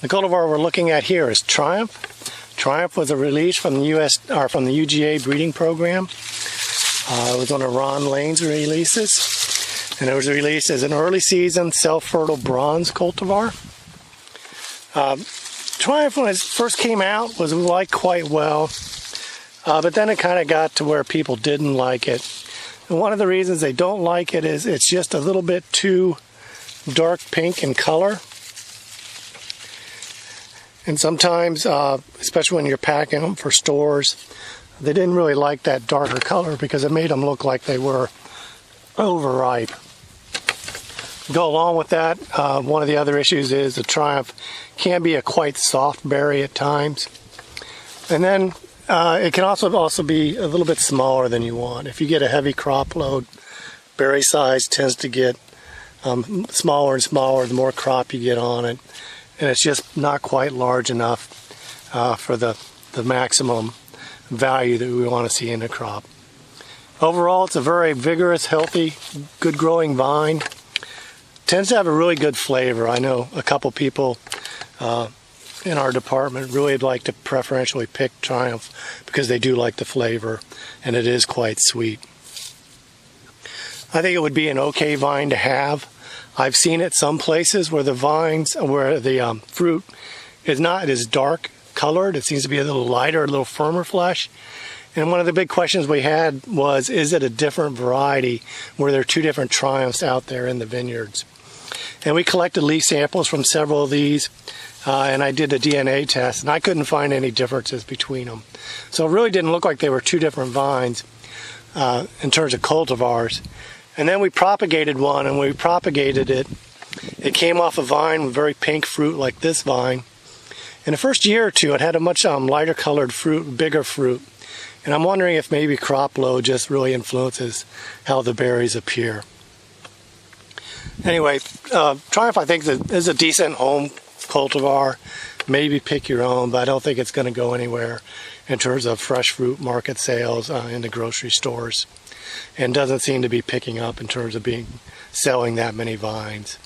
The cultivar we're looking at here is Triumph. Triumph was a release from the from the UGA breeding program. It was one of Ron Lane's releases, and it was released as an early season self-fertile bronze cultivar. Triumph, when it first came out, was liked quite well, but then it kind of got to where people didn't like it. And one of the reasons they don't like it is it's just a little bit too dark pink in color. And sometimes, especially when you're packing them for stores, they didn't really like that darker color because it made them look like they were overripe. Go along with that, one of the other issues is the Triumph can be a quite soft berry at times. And then it can also be a little bit smaller than you want. If you get a heavy crop load, berry size tends to get smaller and smaller the more crop you get on it. And it's just not quite large enough for the maximum value that we want to see in a crop. Overall, it's a very vigorous, healthy, good growing vine. Tends to have a really good flavor. I know a couple people in our department really like to preferentially pick Triumph because they do like the flavor, and it is quite sweet. I think it would be an okay vine to have. I've seen it some places where the fruit is not as dark colored. It seems to be a little lighter, a little firmer flesh. And one of the big questions we had was, is it a different variety where there are two different Triumphs out there in the vineyards? And we collected leaf samples from several of these, and I did a DNA test, and I couldn't find any differences between them. So it really didn't look like they were two different vines in terms of cultivars. And then we propagated one, and when we propagated it, it came off a vine with very pink fruit like this vine. In the first year or two, it had a much lighter colored fruit, bigger fruit. And I'm wondering if maybe crop load just really influences how the berries appear. Anyway, Triumph, I think, is a decent home cultivar. Maybe pick your own, but I don't think it's going to go anywhere in terms of fresh fruit market sales in the grocery stores. And doesn't seem to be picking up in terms of selling that many vines.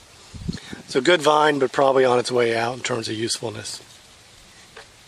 So good vine, but probably on its way out in terms of usefulness.